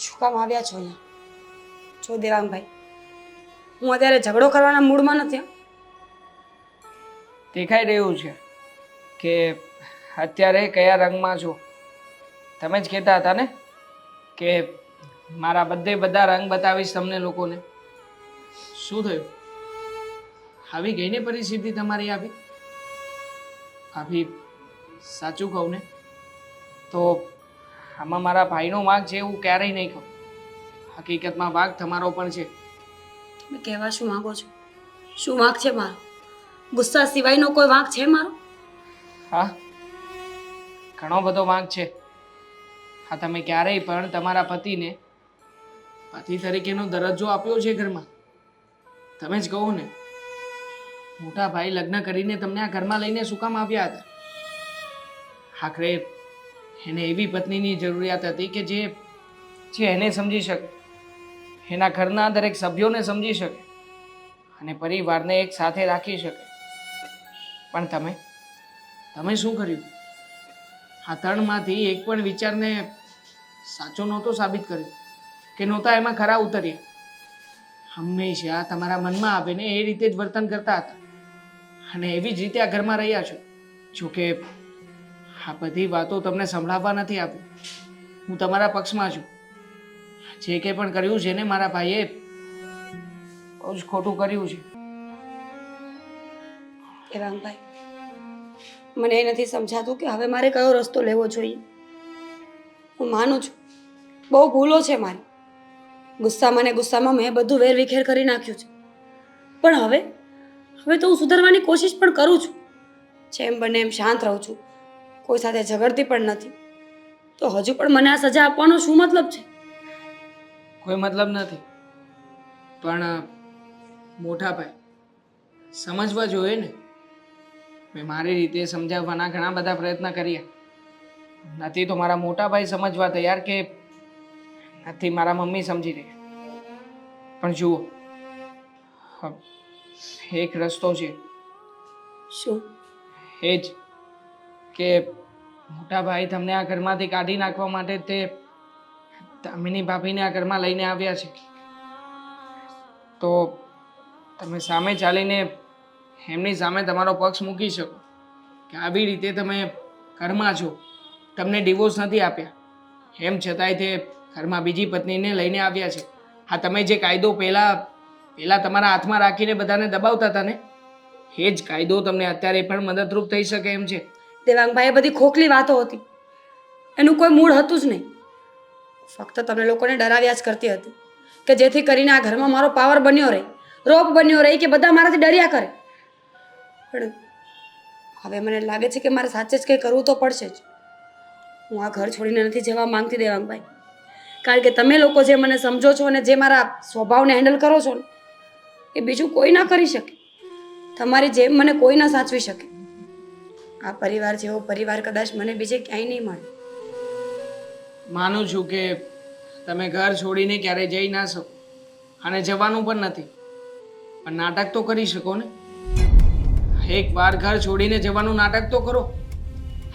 શું કામ આવ્યા છો અહીંયા? જો દેવાંગભાઈ, હું અત્યારે ઝઘડો કરવાના મૂડમાં નથી. દેખાઈ રહ્યું છે કે અત્યારે કયા રંગમાં છો. તમે જ કહેતા હતા ને કે મારા બધા રંગ બતાવીશ તમને લોકોને. શું થયું? આવી ગઈ ને પરિસ્થિતિ તમારી આવી? ભાભી, સાચું કહું ને તો આમાં મારા ભાઈનો વાંક છે એવું ક્યારેય નહીં કહું. હકીકતમાં વાંક તમારો પણ છે. તમે કહેવા શું માંગો છો? શું વાંક છે મારો? ગુસ્સા સિવાયનો કોઈ વાંક છે મારો? હા, ઘણો બધો વાંક છે. હા, તમે ક્યારેય પણ તમારા પતિને પતિ તરીકેનો દરજ્જો આપ્યો છે ઘરમાં? તમે જ કહો ને, મોટા ભાઈ લગ્ન કરીને તમને આ ઘરમાં લઈને શું કામ આવ્યા હતા? આખરે એને એવી પત્નીની જરૂરિયાત હતી કે જે એને સમજી શકે, એના ઘરના દરેક સભ્યોને સમજી શકે અને પરિવારને એક સાથે રાખી શકે. પણ તમે શું કર્યું? આ ત્રણમાંથી એક પણ વિચારને સાચો નહોતો સાબિત કર્યો કે નહોતા એમાં ખરા ઉતર્યા. હંમેશા તમારા મનમાં આવે ને એ રીતે જ વર્તન કરતા હતા અને એવી જ રીતે આ ઘરમાં રહ્યા છો. જોકે આ બધી વાતો તમને સંભળાવવા નથી આપી. હું તમારા પક્ષમાં છું. જે કંઈ પણ કર્યું છે ને મારા ભાઈએ બહુ જ ખોટું કર્યું છે. દેવાંગભાઈ, મને એ નથી સમજાતું કે હવે મારે કયો રસ્તો લેવો જોઈએ. હું માનું છું બહુ ભૂલો છે મારી. ગુસ્સામાં મેં બધું વેરવિખેર કરી નાખ્યું છે. પણ હવે તો હું સુધારવાની કોશિશ પણ કરું છું. જેમ બને એમ શાંત રહું છું. કોઈ સાથે ઝઘડતી પણ નથી. તો હજુ પણ મને આ સજા આપવાનો શું મતલબ છે? કોઈ મતલબ નથી. પણ મોટા ભાઈ સમજવા જોઈએ ને. મેં મારી રીતે સમજાવવાના ઘણા બધા પ્રયત્ન કર્યા. નથી તો મારા મોટા ભાઈ સમજવા તૈયાર કે નથી મારા મમ્મી સમજી રહ્યા. પણ જુઓ, એક રસ્તો છે. શું? એ જ કે મોટા ભાઈ તમને આ ઘરમાંથી કાઢી નાખવા માટે તે દામિની ભાભીને આ ઘરમાં લઈને આવ્યા છે. તો તમે સામે ચાલીને એમની સામે તમારો પક્ષ મૂકી શકો કે આવી રીતે તમે ઘરમાં છો, તમને ડિવોર્સ નથી આપ્યા, એમ છતાંય તે ઘરમાં બીજી પત્નીને લઈને આવ્યા છે. હા, તમે જે કાયદો પહેલા તમારા હાથમાં રાખીને બધાને દબાવતા હતા ને, એ જ કાયદો તમને અત્યારે પણ મદદરૂપ થઈ શકે એમ છે. દેવાંગભાઈ, એ બધી ખોખલી વાતો હતી. એનું કોઈ મૂળ હતું જ નહીં. ફક્ત તમને લોકોને ડરાવ્યા જ કરતી હતી કે જેથી કરીને આ ઘરમાં મારો પાવર બન્યો રહે, રોપ બન્યો રહે કે બધા મારાથી ડર્યા કરે. પણ હવે મને લાગે છે કે મારે સાચે જ કંઈ કરવું તો પડશે જ. હું આ ઘર છોડીને નથી જવા માંગતી દેવાંગભાઈ. કારણ કે તમે લોકો જે મને સમજો છો અને જે મારા સ્વભાવને હેન્ડલ કરો છો ને, એ બીજું કોઈ ના કરી શકે. તમારી જેમ મને કોઈ ના સાચવી શકે. આ પરિવાર જેવો પરિવાર કદાચ મને બીજે ક્યાંય નહીં મળે. માનું છું કે તમે ઘર છોડીને ક્યારેય જઈ ના શકો અને જવાનું પણ નથી, પણ નાટક તો કરી શકો ને. એકવાર ઘર છોડીને જવાનું નાટક તો કરો.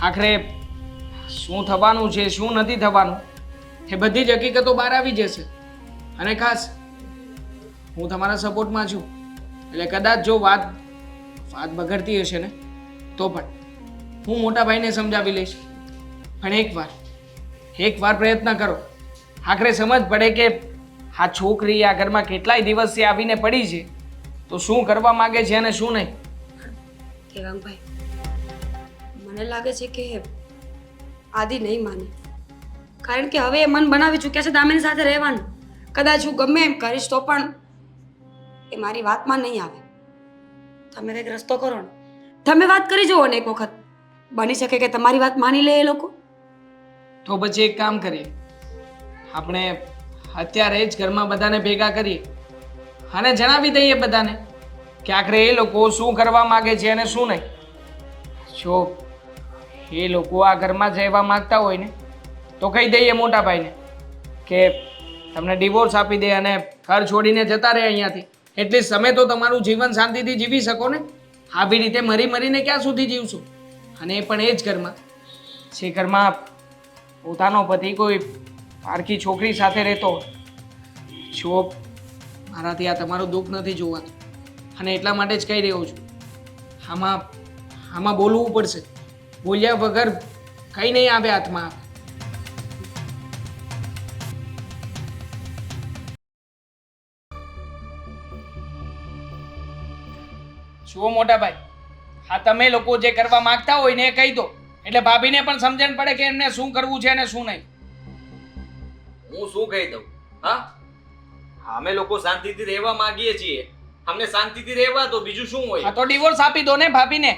આખરે શું થવાનું છે, શું નથી થવાનું, એ બધી જ હકીકતો બહાર આવી જશે. અને ખાસ હું તમારા સપોર્ટમાં છું. એટલે કદાચ જો વાત બગડતી હશે ને તો પણ હું મોટા ભાઈને સમજાવી લઈશ. પણ એકવાર પ્રયત્ન કરો. આખરે સમજ પડે કે આ છોકરી આ ઘરમાં કેટલાય દિવસથી આવીને પડી છે તો શું કરવા માંગે છે અને શું નહીં. દેવાંગભાઈ, મને લાગે છે કે આદિ નહીં માને. કારણ કે હવે એ મન બનાવી ચૂક્યા છે દામિની સાથે રહેવાનું. કદાચ હું ગમે એમ કરીશ તો પણ એ મારી વાતમાં નહીં આવે. તમે કંઈક રસ્તો કરો ને. તમે વાત કરી જુઓ ને એક વખત. બની શકે કે તમારી વાત માની લે એ લોકો. તો પછી એક કામ કરીએ, આપણે અત્યારે જ ઘરમાં બધાને ભેગા કરીએ અને જણાવી દઈએ બધાને કે આખરે એ લોકો શું કરવા માગે છે અને શું નહીં. જો એ લોકો આ ઘરમાં જ રહેવા માંગતા હોય ને તો કહી દઈએ મોટા ભાઈને કે તમને ડિવોર્સ આપી દે અને ઘર છોડીને જતા રહે અહીંયાથી. એટલીસ્ટ તમે તો તમારું જીવન શાંતિથી જીવી શકો ને. આવી રીતે મરીને ક્યાં સુધી જીવશો? અને એ પણ એ જ ઘરમાં, જે ઘરમાં પોતાનો પતિ કોઈ પારકી છોકરી સાથે રહેતો હોય. જો મારાથી આ તમારું દુઃખ નથી જોવાતું અને એટલા માટે જ કહી રહ્યો છું. આમાં બોલવું પડશે. બોલ્યા વગર કંઈ નહીં આવે હાથમાં. જુઓ મોટા ભાઈ, હા તમે લોકો જે કરવા માંગતા હોય ને એ કહી દો, એટલે ભાભીને પણ સમજણ પડે કે એમને શું કરવું છે અને શું નહીં. હું શું કહી દઉં? હા, અમે લોકો શાંતિથી રહેવા માંગીએ છીએ. અમને શાંતિથી રહેવા દો, બીજું શું હોય? હા તો ડિવોર્સ આપી દો ને ભાભીને,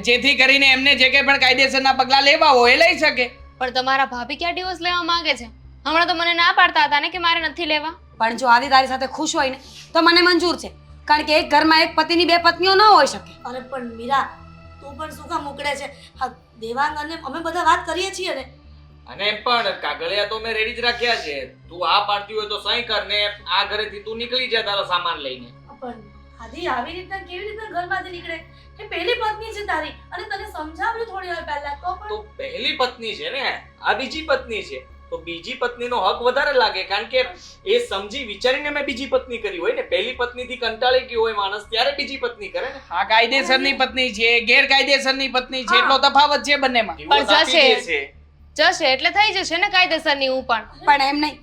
જેથી કરીને એમને જે કંઈ પણ કાયદેસરના પગલાં લેવા હોય એ લઈ શકે. પણ તમારા ભાભી ક્યાં ડિવોર્સ લેવા માંગે છે? હમણાં તો મને ના પાડતા હતા ને કે મારે નથી લેવા. પણ જો આદિ તારી સાથે ખુશ હોય ને તો મને મંજૂર છે, કારણ કે એક ઘરમાં એક પતિની બે પત્નીઓ ન હોઈ શકે. અરે પણ મીરા, તું પણ શું કામ ઉકળે છે? હા, દેવાંગ અને અમે બધા વાત કરીએ છીએ ને. અને એમ પણ કાગળિયા તો મેં રેડી જ રાખ્યા છે. તું આ પાડતી હોય તો સહી કર ને આ ઘરેથી તું નીકળી જા તારો સામાન લઈને. પણ આદિ આવી રીતના કેવી રીતના ઘરમાંથી નીકળે? એ પહેલી પત્ની છે તારી, અને તને સમજાવ્યું થોડી વાર પહેલા તો પણ. તો પહેલી પત્ની છે ને, આ બીજી પત્ની છે, તો બીજી પત્નીનો હક વધારે લાગે, કારણ કે એ સમજી વિચારીને મેં બીજી પત્ની કરી હોય ને. પહેલી પત્નીથી કંટાળી ગયો હોય માણસ ત્યારે બીજી પત્ની કરે ને. હા, કાયદેસરની પત્ની છે, ગેરકાયદેસરની પત્ની છે, એટલો તફાવત છે બંનેમાં. divorce પણ આપી જશે. દેશે. જશે એટલે થઈ જશે ને કાયદેસરની. હું પણ પણ એમ નહીં,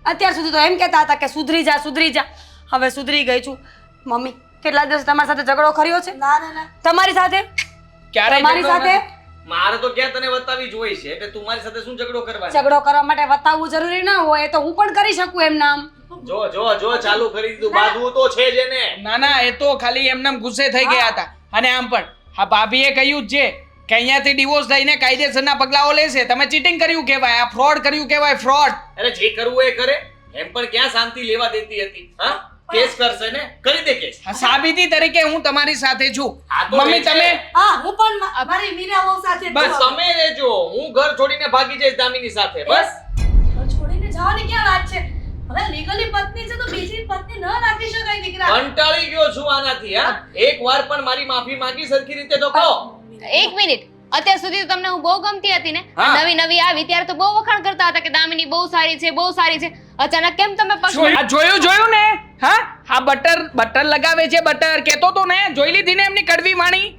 અત્યાર સુધી તો એમ કહેતા હતા કે સુધરી જા સુધરી જા. હવે સુધરી ગઈ છું. મમ્મી કેટલા દિવસ તમારી સાથે ઝઘડો કર્યો છે? ના ના ના, તમારી સાથે, ક્યારે તમારી સાથે મારે તો ક્યાં તને બતાવી જ હોય છે, એટલે તું મારી સાથે શું ઝઘડો કરવાનો? ઝઘડો કરવા માટે બતાવવું જરૂરી ના હોય, એ તો હું પણ કરી શકું એમ નામ. જો જો જો ચાલુ કરી દીધું. બાંધવું તો છે જ એને. ના ના, એ તો ખાલી એમનેમ ગુસ્સે થઈ ગયા હતા. અને આમ પણ હા ભાભીએ કહ્યું જ છે કે અહીંયાથી ડિવોર્સ લઈને કાયદેસરના પગલાઓ લેશે. તમે ચીટિંગ કર્યું કહેવાય, આ ફ્રોડ કર્યું કહેવાય, ફ્રોડ. અરે જે કરવું એ કરે. એમ પણ ક્યાં શાંતિ લેવા દેતી હતી? હા, કેસ કરશે ને, કરી દે કેસ. હા, સાબિતી તરીકે હું તમારી સાથે છું. આ તો મમ્મી રહે છે. તમે હા હું પણ મારી મીરા વહુ સાથે જ બસ છું. તમે રહેજો, હું ઘર છોડીને ભાગી જઈશ દામિની સાથે. બસ ઘર છોડીને જવાની ક્યાં વાત છે? હવે લીગલી પત્ની છે તો બીજી પત્ની ન રાખી શકાય દીકરા. કંટાળી ગયો છું આનાથી. હા, એકવાર પણ મારી માફી માંગી સરખી રીતે તો કહો. એક મિનિટ, અત્યાર સુધી તો તમને હું બહુ ગમતી હતી ને. હા. નવી નવી આવી ત્યારે તો બહુ વખાણ કરતા હતા કે દામિની બહુ સારી છે, બહુ સારી છે. અચાનક કેમ તમે પછી આ જોયું ને? હા, આ બટર લગાવે છે, બટર કહેતો તો ને, જોઈ લીધી ને એમની કડવી વાણી.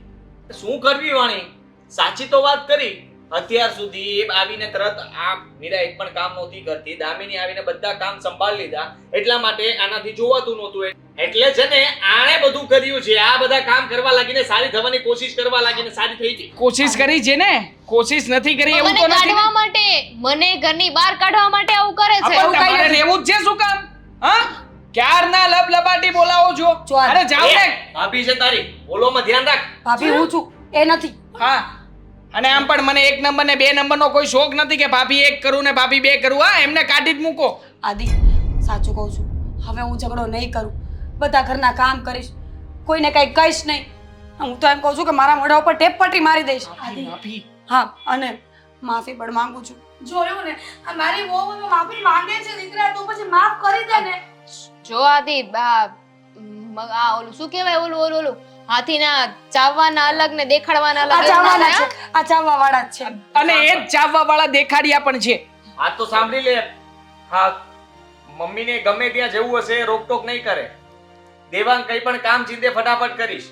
શું કરવી વાણી? સાચી તો વાત કરી. અત્યાર સુધી એ આવીને તરત આ મીરા એક પણ કામ નહોતી કરતી. દામિની આવીને બધા કામ સંભાળી લીધા. એટલા માટે આનાથી જોવાતું નહોતું. એટલે છે ને આણે બધું કર્યું છે. આ બધા કામ કરવા લાગીને, સારી થવાની કોશિશ કરવા લાગીને સારી થઈ ગઈ. કોશિશ કરી છે ને, કોશિશ નથી કરી એવું મને તો નથી ને. કાઢવા માટે, મને ઘરની બહાર કાઢવા માટે આવું કરે છે. પણ તમારે રહેવું જ છે શું કામ? હા, ક્યારના લબલબાટી બોલાવો છો? જો આ- અરે જાઓ ને. ભાભી છે તારી, બોલોમાં ધ્યાન રાખ. ભાભી હું છું, એ નથી. હા, અને આમ પણ મને 1 નંબર ને 2 નંબરનો કોઈ શોખ નથી કે ભાભી 1 કરું ને ભાભી 2 કરું. હા, એમને કાઢી જ મૂકો. આદિ સાચું કહું છું, હવે હું ઝઘડો નહીં કરું. બધા ઘરના કામ કરીશ, કોઈને કંઈ કહીશ નહીં. હું તો એમ કહું છું કે મારા મોઢા ઉપર ટેપ પટ્ટી મારી દઈશ. માફી. હા, અને માફી પણ માંગુ છું. જોયું ને, આ મારી વહુ હવે માફી માંગે છે દીકરા, તું પછી માફ કરી દે ને. જો આદિ આ ઓલું શું કહેવાય, ઓલું હાથીના ચાવવાના અલગ ને દેખાડવાના આ અલગ. ચાવવાના છે, આ ચાવવા વાળા જ છે. અને એ જ ચાવવા વાળા દેખાડિયા પણ છે. આ તો સાંભળી લે. હા, મમ્મીને ગમે ત્યાં જવું હશે રોકટોક નહીં કરે. દેવાંગ કઈ પણ કામ ચીંધે ફટાફટ કરીશ.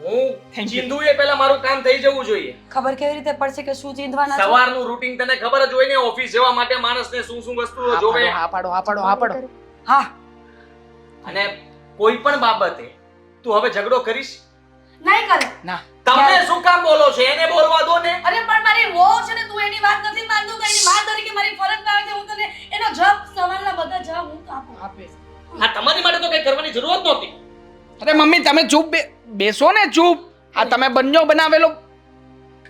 હું Thank you. ચીંધું એ પહેલા મારું કામ થઈ જવું જોઈએ. ખબર કેવી રીતે પડશે કે શું ચીંધવાના છે? સવારનું રૂટીન તને ખબર જ હોય ને, ઓફિસ જવા માટે માણસને શું શું વસ્તુઓ જોવે. હા પાડો. હા, અને કોઈ પણ બાબતે તું હવે ઝઘડો કરીશ? નહીં કરે. ના, તમે શું કામ બોલો છો? એને બોલવા દો ને. અરે પણ મારી વહુ છે ને, તું એની વાત નથી માનતો તો એની માં તરીકે મારી ફરજ આવે છે. હું તને એનો જવાબ, સવાલના બધા જવાબ હું તો આપું. આપે. હા, તમારી માટે તો કઈ કરવાની જરૂર જ નહોતી. અરે મમ્મી તમે ચૂપ બેસો ને, ચૂપ. આ તમે બંને બનાવેલો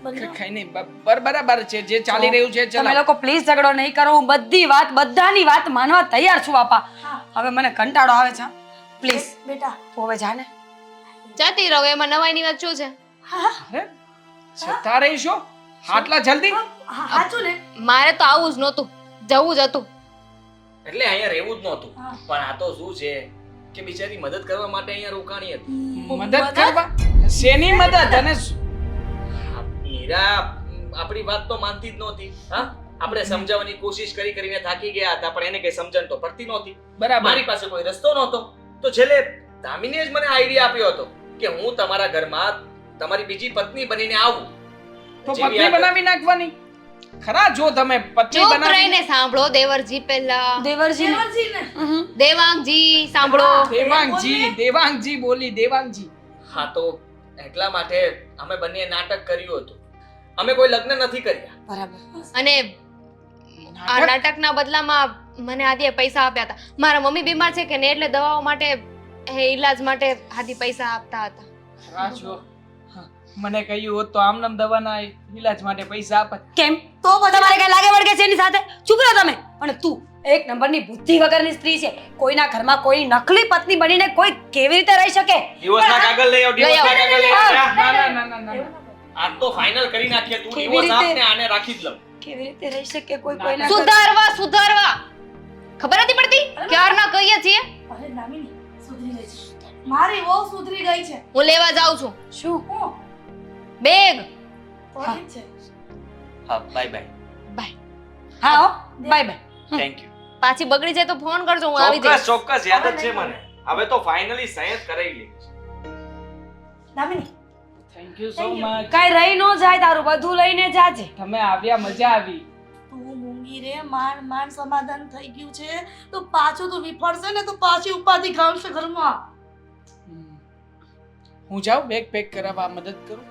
બંને. કઈ નહીં, બરાબર છે જે ચાલી રહ્યું છે. તમે ચલો લોકો પ્લીઝ ઝઘડો નહીં કરો. હું બધાની વાત માનવા તૈયાર છું બાપા. હા. હવે મને કંટાળો આવે છે. પ્લીઝ બેટા. તું હવે જા ને. જતી રહો, એમાં નવાઈની વાત શું છે? હા અરે જતા રહીશો આટલા જલ્દી? હા, સાચું ને. મારે તો આવું જ નહોતું, જવું જ હતું. એટલે અહીંયા રહેવું જ નહોતું. હા. પણ આ તો શું છે કે બિચારી મદદ કરવા માટે અહીંયા રોકાણી હતી. મદદ કરવા? શેની મદદ? અને મીરા આપણી વાત તો માનતી જ નહોતી. હા, આપણે સમજાવવાની કોશિશ કરીને થાકી ગયા હતા પણ એને કઈ સમજણ તો પડતી નહોતી. બરાબર મારી પાસે કોઈ રસ્તો નહોતો. તો છેલ્લે દામિનીએ જ મને આઈડિયા આપ્યો હતો કે હું તમારા ઘરમાં તમારી બીજી પત્ની બનીને આવું. તો જેવી પત્ની આ- બનાવી નાખવાની. ખરા જો તમે પત્ની ચૂપ બનાવી રહીને સાંભળો દેવરજી પહેલા દેવરજી દેવરજીને દેવાંગજી સાંભળો દેવાંગજી બોલી દેવાંગજી. હા તો એટલા માટે અમે બંને નાટક કર્યું હતું. અમે કોઈ લગ્ન નથી કર્યા. બરાબર અને આ નાટકના બદલામાં મને આદિએ પૈસા આપ્યા હતા. મારા મમ્મી બીમાર છે કે ને એટલે દવાઓ માટે ઈલાજ માટે આદિ પૈસા આપતા હતા. ખરા જો હા, મને કહ્યું હોત તો આમનામ દવાના ઈલાજ માટે પૈસા આપત. કેમ તો તમારે કઈ લાગે વળગે છે એની સાથે ચૂપ રહો તમે. પણ તું એક નંબરની બુદ્ધિ વગરની સ્ત્રી છે. કોઈના ઘરમાં કોઈ નકલી પત્ની બનીને કોઈ કેવી રીતે રહી શકે? ડિવોર્સના કાગળ લઈ આવ. ડિવોર્સના કાગળ લઈ આવ. ના ના ના આજ તો ફાઇનલ કરી નાખીએ. તું કેવી ડિવોર્સ આપ રીતે? ને આને રાખી જ લઉં. કેવી રીતે રહી શકે કોઈ કોઈના ઘરમાં? સુધારવા ખબર નથી પડતી ક્યારના કહીએ છીએ. અરે દામિની સુધરી ગઈ છે. મારી વહુ સુધરી ગઈ છે. હું લેવા જાઉં છું શું હું બેગ. તો ઠીક છે. હા બાય બાય. બાય. હા હો બાય બાય. Thank you. પાછી બગડી જાય તો ફોન કરજો હું આવી જઈશ. ચોક્કસ યાદ જ છે મને. હવે તો ફાઇનલી સહી કરાવી લીધી. Damini thank you so much. કાઈ રહી ન જાય તારું બધું લઈને જાજે. તમે આવ્યા મજા આવી. તું મૂંગી રે માંડ સમાધાન થઈ ગયું છે તો પાછું તું વિફળશે ને તો પાછી ઉપાધિ ખાવશે ઘરમાં. હું જાઉં બેગ પેક કરાવવા મદદ કરું.